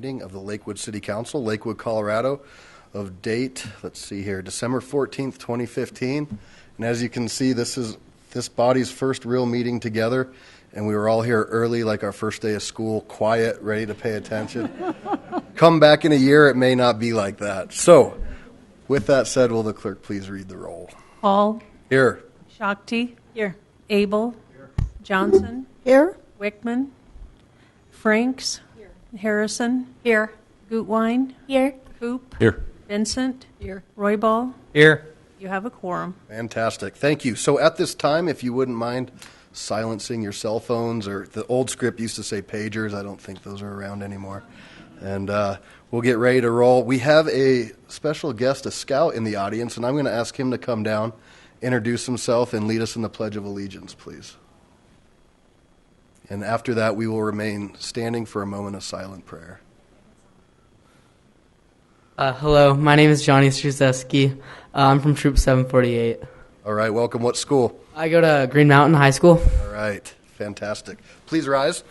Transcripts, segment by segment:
meeting of the Lakewood City Council, Lakewood, Colorado, of date, let's see here, December 14th, 2015. And as you can see, this is this body's first real meeting together, and we were all here early like our first day of school, quiet, ready to pay attention. Come back in a year, it may not be like that. So, with that said, will the clerk please read the roll? Hall. Here. Shakti. Here. Abel. Here. Johnson. Here. Wickman. Franks. Here. Harrison. Here. Gutwein. Here. Coop. Here. Vincent. Here. Roybal. Here. You have a quorum. Fantastic. Thank you. So at this time, if you wouldn't mind silencing your cell phones, or the old script used to say pagers. I don't think those are around anymore. And we'll get ready to roll. We have a special guest, a scout in the audience, and I'm going to ask him to come down, introduce himself, and lead us in the Pledge of Allegiance, please. And after that, we will remain standing for a moment of silent prayer. Hello, my name is Johnny Strzeski. I'm from Troop 748. All right, welcome. What school? I go to Green Mountain High School. All right, fantastic. Please rise.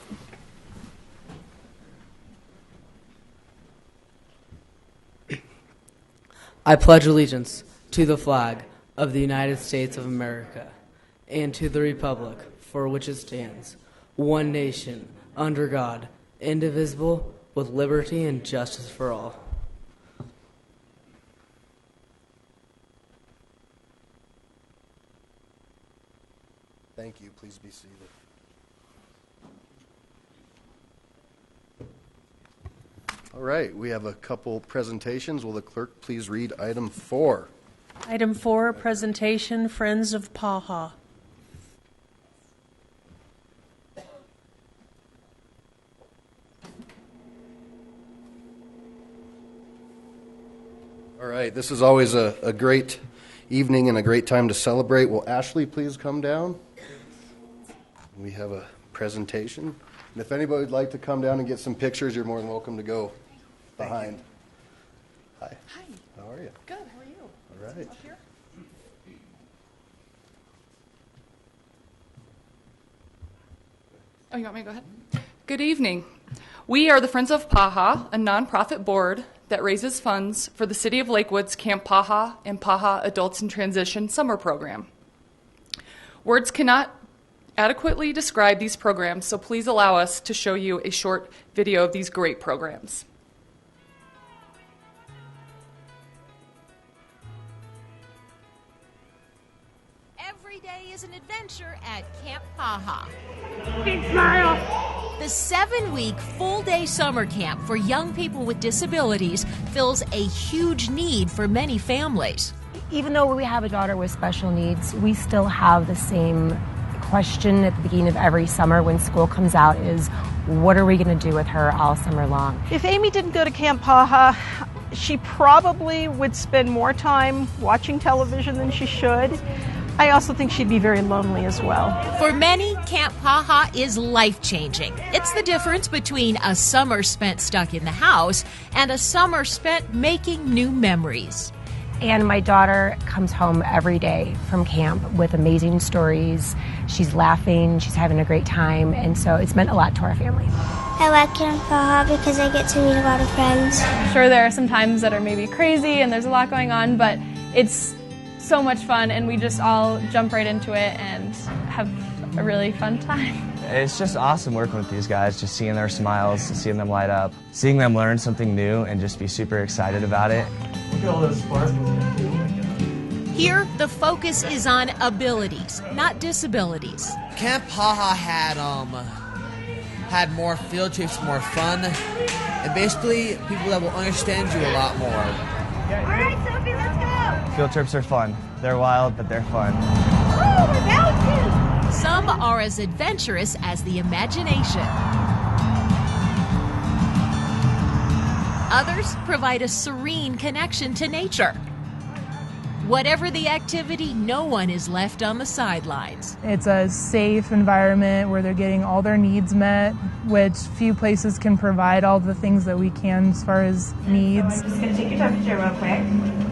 I pledge allegiance to the flag of the United States of America and to the republic for which it stands, one nation, under God, indivisible, with liberty and justice for all. Thank you. Please be seated. All right, we have a couple presentations. Will the clerk please read item 4? Item 4, presentation, Friends of Paha. All right, this is always a great evening and a great time to celebrate. Will Ashley please come down? We have a presentation. And if anybody would like to come down and get some pictures, you're more than welcome to go behind. Hi. Hi. How are you? Good. How are you? All right. Up here? Oh, you want me to go ahead? Good evening. We are the Friends of Paha, a nonprofit board that raises funds for the City of Lakewood's Camp Paha and Paha Adults in Transition summer program. Words cannot adequately describe these programs, so please allow us to show you a short video of these great programs. Every day is an adventure at Camp Paha. Big smile. The 7-week full-day summer camp for young people with disabilities fills a huge need for many families. Even though we have a daughter with special needs, we still have the same question at the beginning of every summer when school comes out is, what are we going to do with her all summer long? If Amy didn't go to Camp Paha, she probably would spend more time watching television than she should. I also think she'd be very lonely as well. For many, Camp Paha is life-changing. It's the difference between a summer spent stuck in the house and a summer spent making new memories. And my daughter comes home every day from camp with amazing stories. She's laughing, she's having a great time, and so it's meant a lot to our family. I like Camp Paha because I get to meet a lot of friends. I'm sure there are some times that are maybe crazy and there's a lot going on, but it's so much fun and we just all jump right into it and have a really fun time. It's just awesome working with these guys, just seeing their smiles, seeing them light up, seeing them learn something new and just be super excited about it. Look at all those sparkles. Here, the focus is on abilities, not disabilities. Camp Paha had more field trips, more fun, and basically people that will understand you a lot more. All right, Sophie, let's go. Field trips are fun. They're wild, but they're fun. Oh, we're bouncing. Some are as adventurous as the imagination. Others provide a serene connection to nature. Whatever the activity, no one is left on the sidelines. It's a safe environment where they're getting all their needs met, which few places can provide all the things that we can as far as needs. So I'm just going to take your temperature real quick.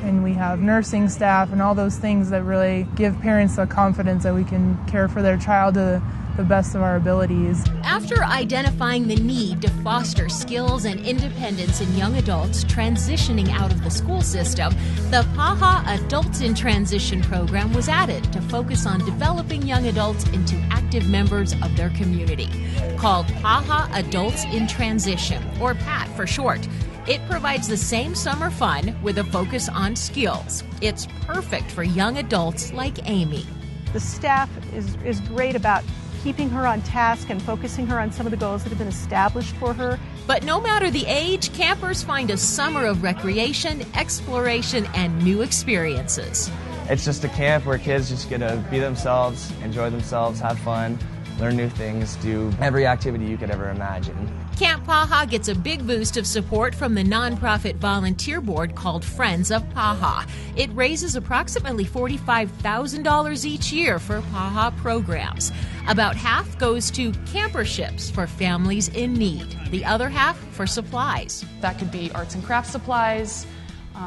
And we have nursing staff and all those things that really give parents the confidence that we can care for their child to the best of our abilities. After identifying the need to foster skills and independence in young adults transitioning out of the school system, the PAHA Adults in Transition program was added to focus on developing young adults into active members of their community. Called PAHA Adults in Transition, or PAT for short. It provides the same summer fun with a focus on skills. It's perfect for young adults like Amy. The staff is great about keeping her on task and focusing her on some of the goals that have been established for her. But no matter the age, campers find a summer of recreation, exploration, and new experiences. It's just a camp where kids just get to be themselves, enjoy themselves, have fun, learn new things, do every activity you could ever imagine. Camp PAHA gets a big boost of support from the nonprofit volunteer board called Friends of PAHA. It raises approximately $45,000 each year for PAHA programs. About half goes to camperships for families in need, the other half for supplies. That could be arts and crafts supplies,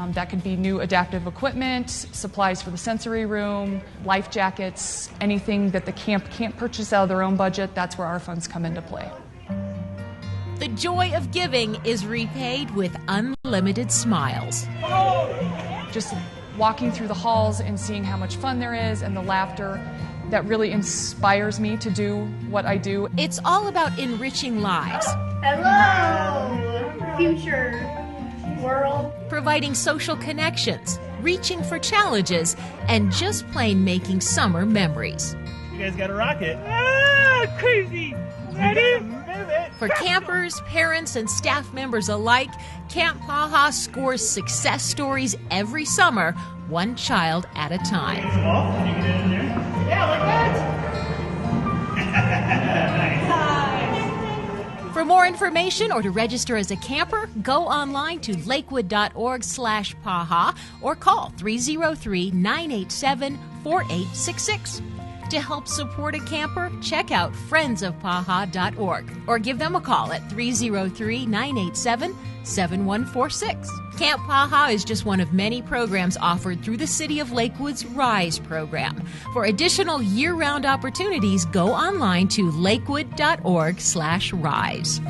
that could be new adaptive equipment, supplies for the sensory room, life jackets, anything that the camp can't purchase out of their own budget. That's where our funds come into play. The joy of giving is repaid with unlimited smiles. Just walking through the halls and seeing how much fun there is and the laughter, that really inspires me to do what I do. It's all about enriching lives. Hello, future world. Providing social connections, reaching for challenges, and just plain making summer memories. You guys got a rocket. Ah, crazy. Ready? For campers, parents, and staff members alike, Camp PAHA scores success stories every summer, one child at a time. Can you get in there? Yeah, like that. For more information or to register as a camper, go online to lakewood.org/PAHA or call 303-987-4866. To help support a camper, check out friendsofpaha.org or give them a call at 303-987-7146. Camp PAHA is just one of many programs offered through the City of Lakewood's RISE program. For additional year-round opportunities, go online to lakewood.org/RISE.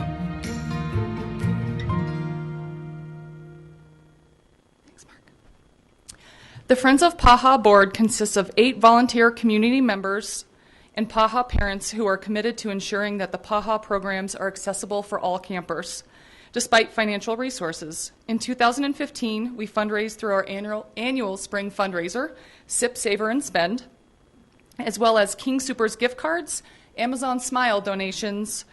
The Friends of PAHA board consists of 8 volunteer community members and PAHA parents who are committed to ensuring that the PAHA programs are accessible for all campers, despite financial resources. In 2015, we fundraised through our annual spring fundraiser, Sip, Savor, and Spend, as well as King Soopers gift cards, Amazon Smile donations,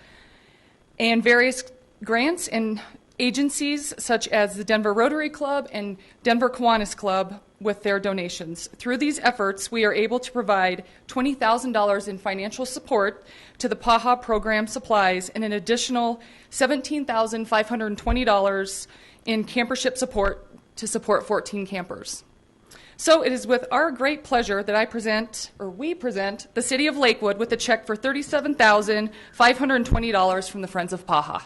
and various grants and agencies such as the Denver Rotary Club and Denver Kiwanis Club with their donations. Through these efforts, we are able to provide $20,000 in financial support to the PAHA program supplies and an additional $17,520 in campership support to support 14 campers. So it is with our great pleasure that we present the City of Lakewood with a check for $37,520 from the Friends of PAHA.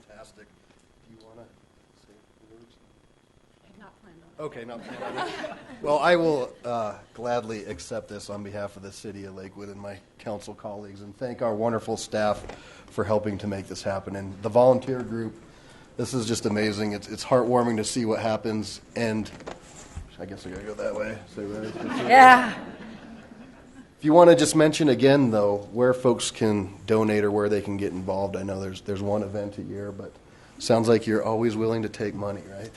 Fantastic. Do you want to say words? Not planned on. Okay, not planned on it. Well, I will gladly accept this on behalf of the City of Lakewood and my council colleagues and thank our wonderful staff for helping to make this happen. And the volunteer group, this is just amazing. It's heartwarming to see what happens. And I guess I got to go that way. Say right. Yeah. If you want to just mention again, though, where folks can donate or where they can get involved. I know there's one event a year, but sounds like you're always willing to take money, right?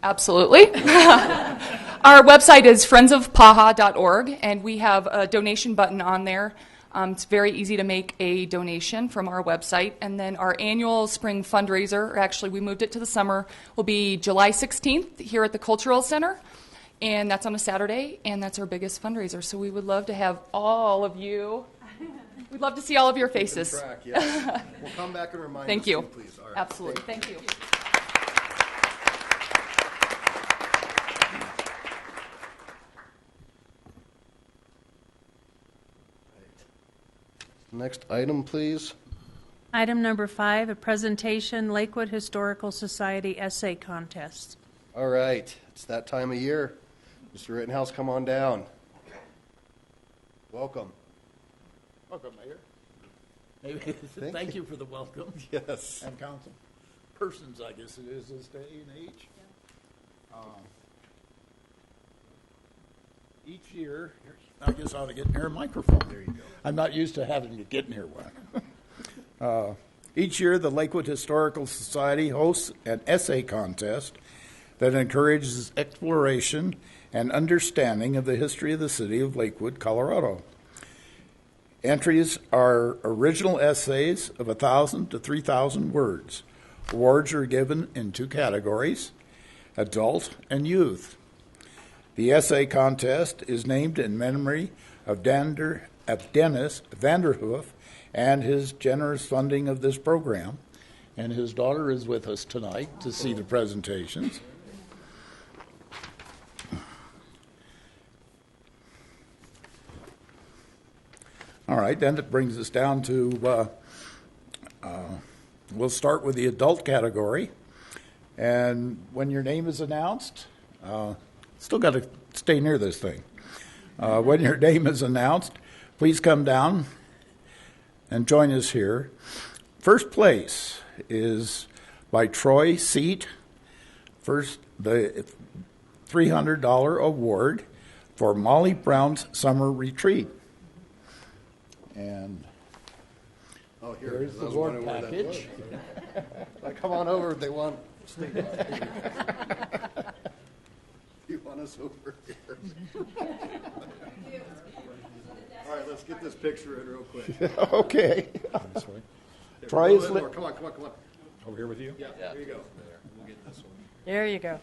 Absolutely. Our website is friendsofpaha.org, and we have a donation button on there. It's very easy to make a donation from our website. And then our annual spring fundraiser, or actually we moved it to the summer, will be July 16th here at the Cultural Center. And that's on a Saturday, and that's our biggest fundraiser. So we would love to have all of you We'd love to see all of your faces. Track, yes. We'll come back and remind Thank us you. too, please. All right. Absolutely. Thank you. Next item, please. Item number 5, a presentation, Lakewood Historical Society essay contest. All right. It's that time of year. Mr. Rittenhouse, come on down. Welcome. Welcome, Mayor. Thank you for the welcome. Yes. And council persons, I guess it is this day and age. Each year, I guess I ought to get near a microphone. There you go. I'm not used to having to get near one. Each year, the Lakewood Historical Society hosts an essay contest that encourages exploration and understanding of the history of the city of Lakewood, Colorado. Entries are original essays of 1,000 to 3,000 words. Awards are given in 2 categories, adult and youth. The essay contest is named in memory of Dennis Vanderhoof and his generous funding of this program. And his daughter is with us tonight to see the presentations. All right, then it brings us down to, we'll start with the adult category. And when your name is announced, still got to stay near this thing. When your name is announced, please come down and join us here. First place is by Troy Seat. First, the $300 award for Molly Brown's summer retreat. And here's the award package. Come on over if they want. You want us over here? All right, let's get this picture in real quick. Okay. This way. Troy is Come on. Over here with you? Yeah, there you go. We'll get this one. There you go.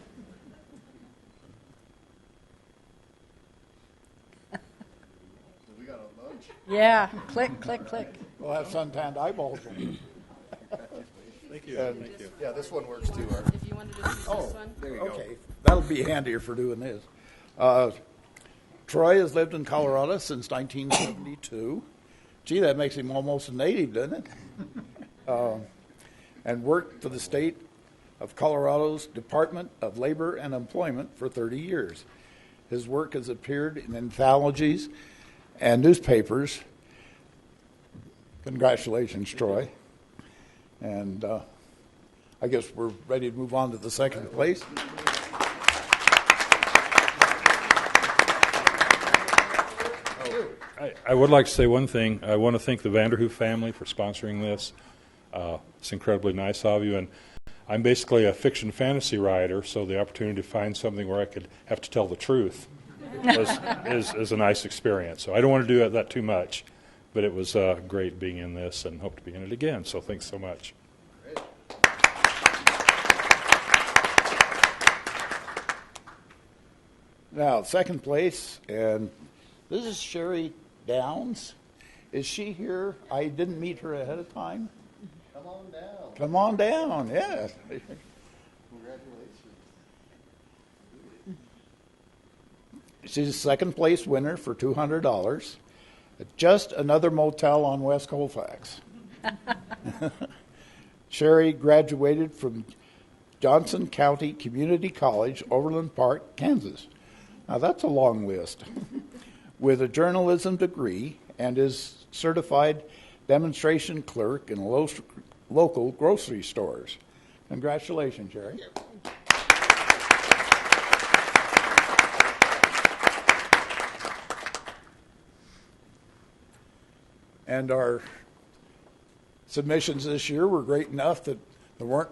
We got a lunch. Yeah, click, click, click. We'll have suntanned eyeballs. Thank you. Thank you. Yeah, this one works too, Art. If you wanted to use this one. There you go. Okay, that'll be handier for doing this. Troy has lived in Colorado since 1972. Gee, that makes him almost a native, doesn't it? And worked for the state of Colorado's Department of Labor and Employment for 30 years. His work has appeared in anthologies and newspapers. Congratulations, Troy. And I guess we're ready to move on to the second place. I would like to say one thing. I want to thank the Vanderhoof family for sponsoring this. It's incredibly nice of you. And I'm basically a fiction fantasy writer, so the opportunity to find something where I could have to tell the truth is a nice experience. So I don't want to do that too much, but it was great being in this and hope to be in it again. So thanks so much. Now, second place, and this is Sherry Downs. Is she here? I didn't meet her ahead of time. Come on down. Come on down, yeah. Congratulations. She's a second place winner for $200. Just another motel on West Colfax. Sherry graduated from Johnson County Community College, Overland Park, Kansas. Now that's a long list. With a journalism degree and is certified demonstration clerk in local grocery stores. Congratulations, Sherry. And our submissions this year were great enough that there weren't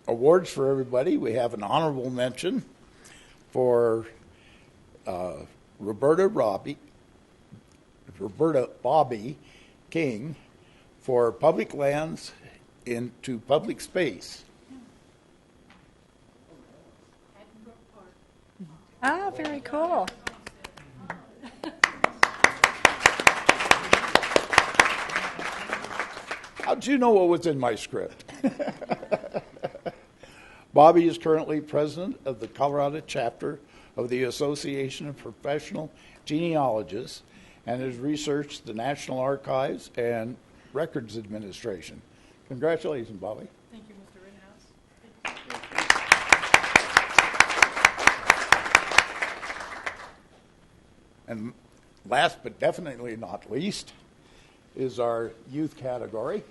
awards for everybody. We have an honorable mention for Roberta Bobby King for public lands into public space. Ah, very cool. How'd you know what was in my script? Bobby is currently president of the Colorado chapter of the Association of Professional Genealogists and has researched the National Archives and Records Administration. Congratulations, Bobby. Thank you, Mr. Rittenhouse. And last but definitely not least is our youth category.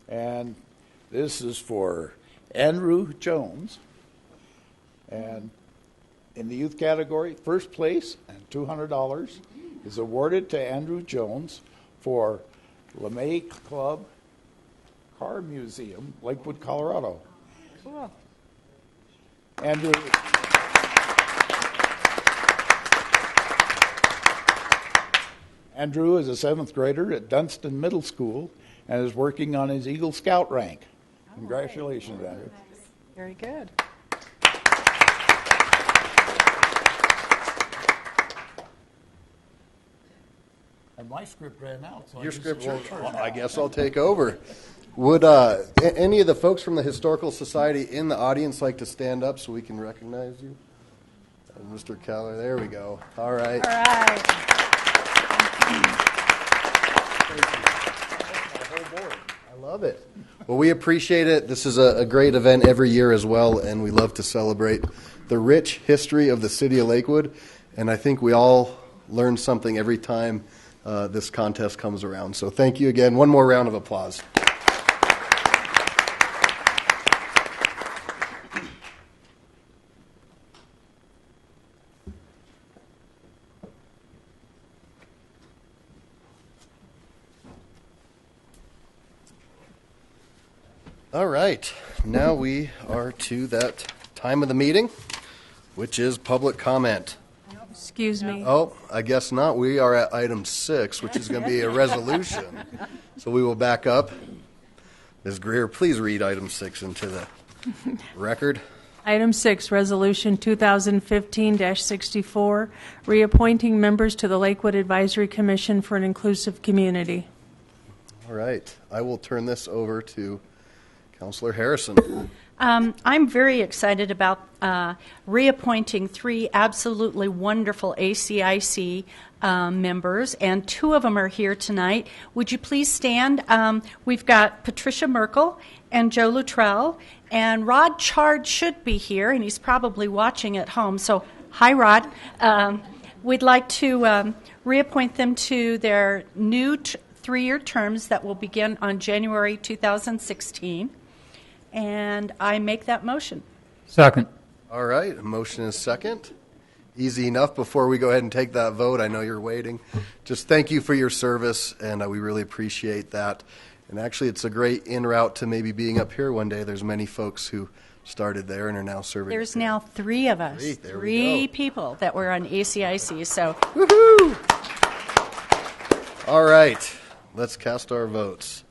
And this is for Andrew Jones. And in the youth category, first place and $200 is awarded to Andrew Jones for LeMay Club Car Museum, Lakewood, Colorado. Cool. Andrew. Andrew is a 7th grader at Dunston Middle School and is working on his Eagle Scout rank. Congratulations, Andrew. Very good. And my script ran out. So Your script, well, I guess I'll take over. Would any of the folks from the Historical Society in the audience like to stand up so we can recognize you? Mr. Keller, there we go. All right. All right. I love it. Well, we appreciate it. This is a great event every year as well, and we love to celebrate the rich history of the city of Lakewood. And I think we all learn something every time this contest comes around. So thank you again. One more round of applause. All right, now we are to that time of the meeting, which is public comment. Excuse me. Oh, I guess not. We are at item 6, which is going to be a resolution. So we will back up. Ms. Greer, please read item 6 into the record. Item 6, Resolution 2015-64, reappointing members to the Lakewood Advisory Commission for an Inclusive Community. All right, I will turn this over to Councilor Harrison. I'm very excited about reappointing 3 absolutely wonderful ACIC members, and 2 of them are here tonight. Would you please stand? We've got Patricia Merkel and Joe Luttrell, and Rod Chard should be here, and he's probably watching at home. So, hi, Rod. We'd like to reappoint them to their new 3-year terms that will begin on January 2016. And I make that motion. Second. All right, a motion is second. Easy enough. Before we go ahead and take that vote, I know you're waiting. Just thank you for your service, and we really appreciate that. And actually, it's a great in route to maybe being up here one day. There's many folks who started there and are now serving. There's now 3 of us, 3 people that were on ACIC. So, woohoo! All right, let's cast our votes.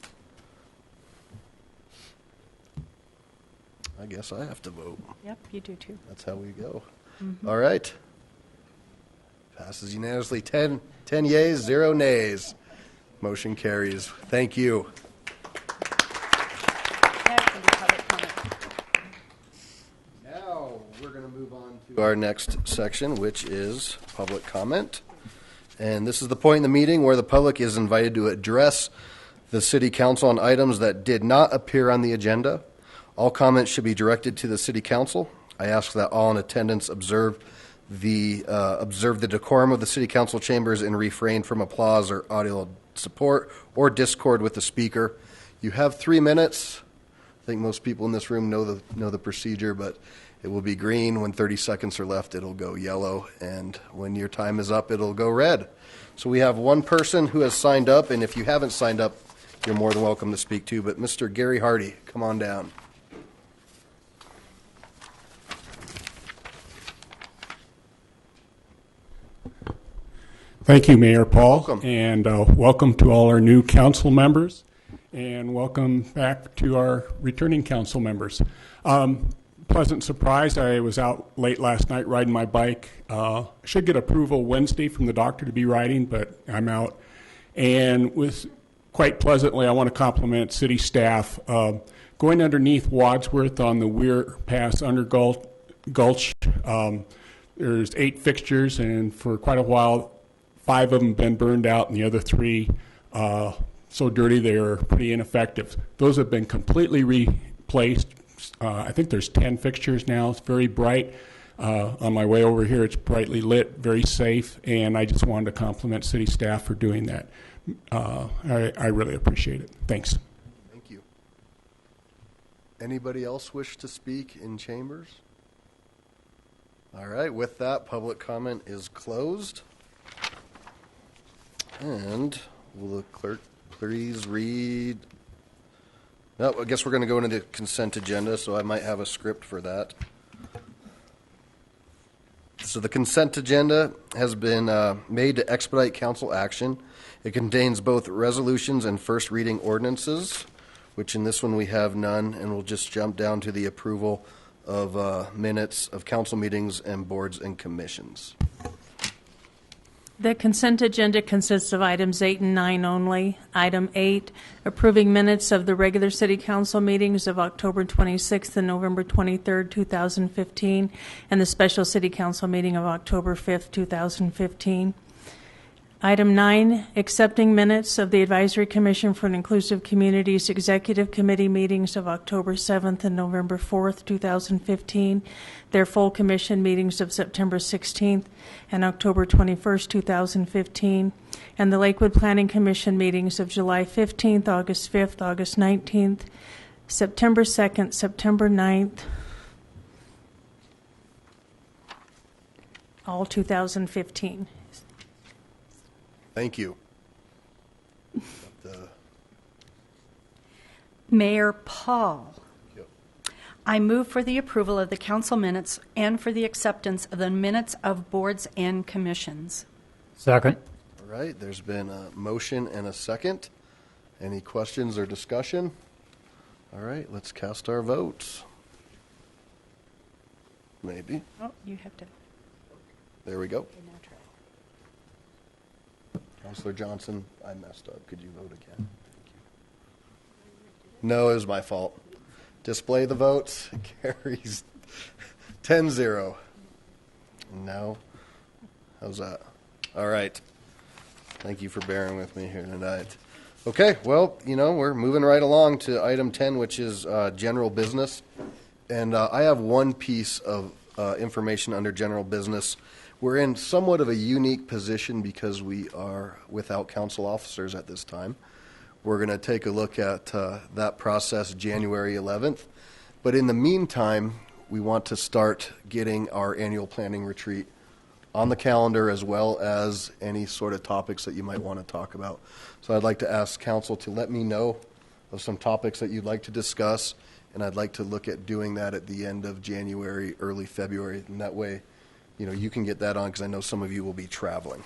I guess I have to vote. Yep, you do too. That's how we go. Mm-hmm. All right. Passes unanimously. 10 yeas, 0 nays. Motion carries. Thank you. Now we're going to move on to our next section, which is public comment. And this is the point in the meeting where the public is invited to address the City Council on items that did not appear on the agenda. All comments should be directed to the City Council. I ask that all in attendance observe the decorum of the City Council chambers and refrain from applause or audio support or discord with the speaker. You have 3 minutes. I think most people in this room know the procedure, but it will be green. When 30 seconds are left, it'll go yellow, and when your time is up, it'll go red. So we have one person who has signed up, and if you haven't signed up, you're more than welcome to speak too. But Mr. Gary Hardy, come on down. Thank you, Mayor Paul. Welcome. And welcome to all our new council members, and welcome back to our returning council members. Pleasant surprise, I was out late last night riding my bike. I should get approval Wednesday from the doctor to be riding, but I'm out. And was quite pleasantly, I want to compliment city staff. Going underneath Wadsworth on the Weir Pass under Gulch, there's 8 fixtures, and for quite a while, 5 of them have been burned out, and the other 3 so dirty they are pretty ineffective. Those have been completely replaced. I think there's 10 fixtures now. It's very bright. On my way over here, it's brightly lit, very safe, and I just wanted to compliment city staff for doing that. I really appreciate it. Thanks. Thank you. Anybody else wish to speak in chambers? All right, with that, public comment is closed. And will the clerk please read? No, I guess we're going to go into the consent agenda, so I might have a script for that. So the consent agenda has been made to expedite council action. It contains both resolutions and first reading ordinances, which in this one we have none, and we'll just jump down to the approval of minutes of council meetings and boards and commissions. The consent agenda consists of items 8 and 9 only. Item 8, approving minutes of the regular city council meetings of October 26th and November 23rd, 2015, and the special city council meeting of October 5th, 2015. Item 9, accepting minutes of the Advisory Commission for an Inclusive Communities Executive Committee meetings of October 7th and November 4th, 2015, their full commission meetings of September 16th and October 21st, 2015, and the Lakewood Planning Commission meetings of July 15th, August 5th, August 19th, September 2nd, September 9th, all 2015. Thank you. Mayor Paul. I move for the approval of the council minutes and for the acceptance of the minutes of boards and commissions. Second. All right, there's been a motion and a second. Any questions or discussion? All right, let's cast our votes. Maybe. Oh, you have to. There we go. Councilor Johnson, I messed up. Could you vote again? Thank you. No, it was my fault. Display the votes. It carries 10-0. No. How's that? All right. Thank you for bearing with me here tonight. Okay, well, we're moving right along to item 10, which is general business. And I have one piece of information under general business. We're in somewhat of a unique position because we are without council officers at this time. We're going to take a look at that process January 11th. But in the meantime, we want to start getting our annual planning retreat on the calendar, as well as any sort of topics that you might want to talk about. So I'd like to ask council to let me know of some topics that you'd like to discuss, and I'd like to look at doing that at the end of January, early February, and that way you can get that on, because I know some of you will be traveling.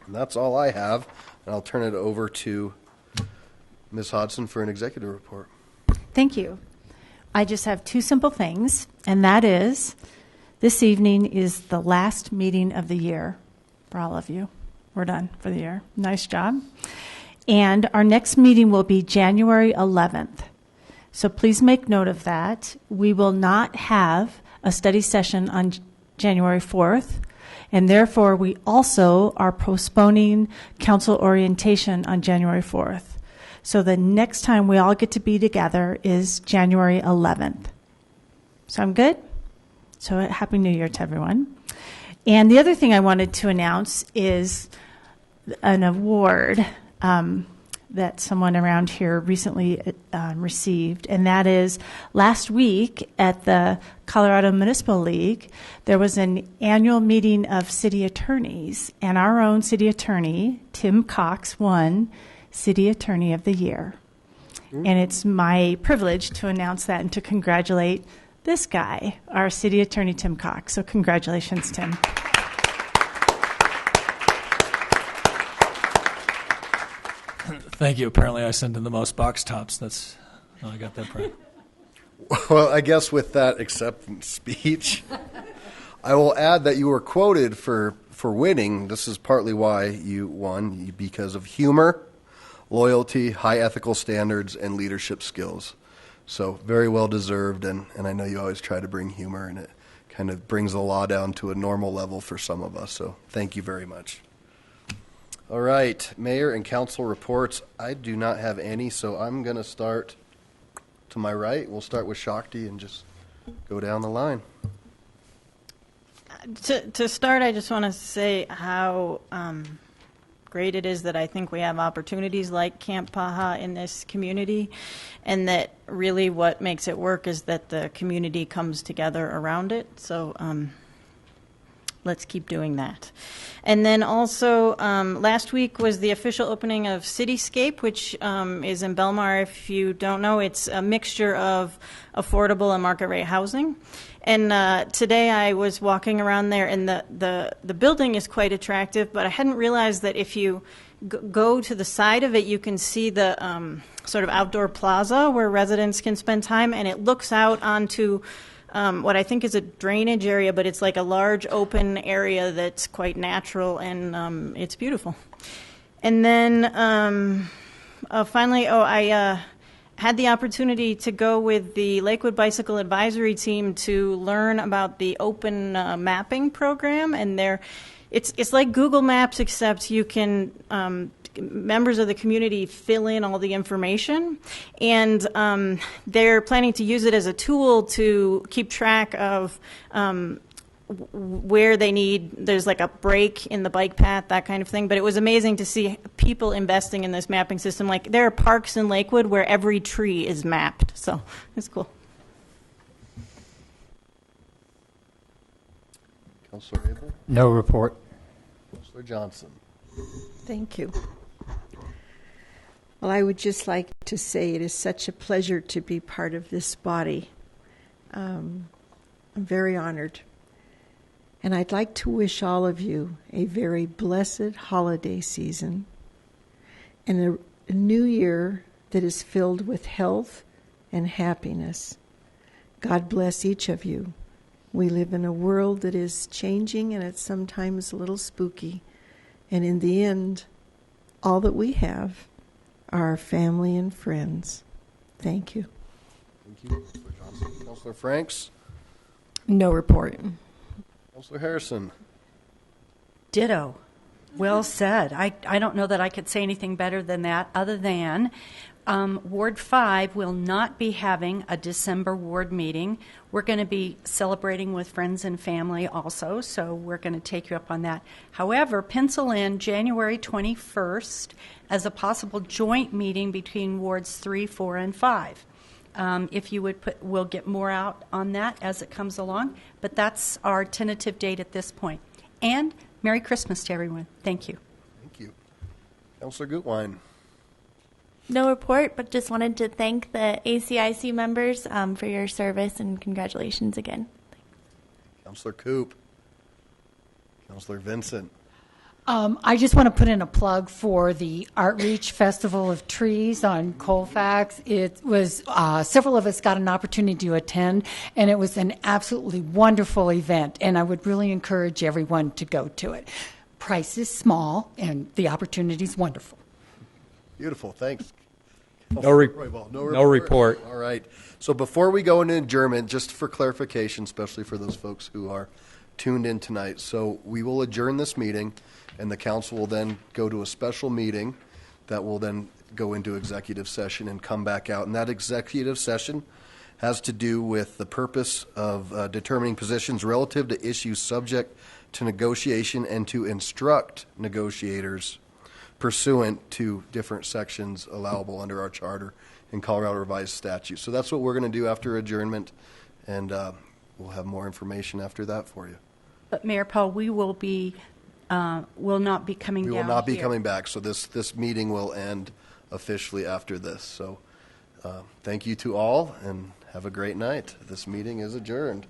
And that's all I have, and I'll turn it over to Ms. Hodson for an executive report. Thank you. I just have 2 simple things, and that is this evening is the last meeting of the year for all of you. We're done for the year. Nice job. And our next meeting will be January 11th. So please make note of that. We will not have a study session on January 4th, and therefore we also are postponing council orientation on January 4th. So the next time we all get to be together is January 11th. Sound good? So Happy New Year to everyone. And the other thing I wanted to announce is an award that someone around here recently received, and that is last week at the Colorado Municipal League, there was an annual meeting of city attorneys, and our own city attorney, Tim Cox, won City Attorney of the Year. And it's my privilege to announce that and to congratulate this guy, our city attorney, Tim Cox. So congratulations, Tim. Thank you. Apparently I sent in the most box tops. That's how I got that right. Well, I guess with that acceptance speech, I will add that you were quoted for winning. This is partly why you won, because of humor, loyalty, high ethical standards, and leadership skills. So very well deserved, and I know you always try to bring humor, and it kind of brings the law down to a normal level for some of us. So thank you very much. All right, Mayor and Council reports. I do not have any, so I'm going to start to my right. We'll start with Shakti and just go down the line. To start, I just want to say how great it is that I think we have opportunities like Camp Paha in this community, and that really what makes it work is that the community comes together around it. So let's keep doing that. And then also, last week was the official opening of Cityscape, which is in Belmar. If you don't know, it's a mixture of affordable and market rate housing. And today I was walking around there, and the building is quite attractive, but I hadn't realized that if you go to the side of it, you can see the sort of outdoor plaza where residents can spend time, and it looks out onto what I think is a drainage area, but it's like a large open area that's quite natural, and it's beautiful. And then finally, I had the opportunity to go with the Lakewood Bicycle Advisory Team to learn about the open mapping program, and it's like Google Maps, except you can members of the community fill in all the information, and they're planning to use it as a tool to keep track of where there's like a break in the bike path, that kind of thing. But it was amazing to see people investing in this mapping system. Like, there are parks in Lakewood where every tree is mapped, so it's cool. Councilor Abel? No report. Councilor Johnson? Thank you. Well, I would just like to say it is such a pleasure to be part of this body. I'm very honored. And I'd like to wish all of you a very blessed holiday season and a new year that is filled with health and happiness. God bless each of you. We live in a world that is changing, and it's sometimes a little spooky. And in the end, all that we have are our family and friends. Thank you. Thank you, Councilor Johnson. Councilor Franks? No report. Councilor Harrison? Ditto. Well said. I don't know that I could say anything better than that, other than Ward 5 will not be having a December ward meeting. We're going to be celebrating with friends and family also, so we're going to take you up on that. However, pencil in January 21st as a possible joint meeting between Wards 3, 4, and 5. If you would we'll get more out on that as it comes along, but that's our tentative date at this point. And Merry Christmas to everyone. Thank you. Thank you. Councilor Gutwein? No report, but just wanted to thank the ACIC members for your service, and congratulations again. Councilor Coop? Councilor Vincent? I just want to put in a plug for the Artreach Festival of Trees on Colfax. It was several of us got an opportunity to attend, and it was an absolutely wonderful event, and I would really encourage everyone to go to it. Price is small, and the opportunity is wonderful. Beautiful, thanks. No report. All right. So before we go into adjournment, just for clarification, especially for those folks who are tuned in tonight, so we will adjourn this meeting, and the council will then go to a special meeting that will then go into executive session and come back out. And that executive session has to do with the purpose of determining positions relative to issues subject to negotiation and to instruct negotiators pursuant to different sections allowable under our charter and Colorado Revised Statute. So that's what we're going to do after adjournment, and we'll have more information after that for you. But Mayor Paul, we will not be coming down. We will not be here. coming back, so this meeting will end officially after this. So thank you to all, and have a great night. This meeting is adjourned.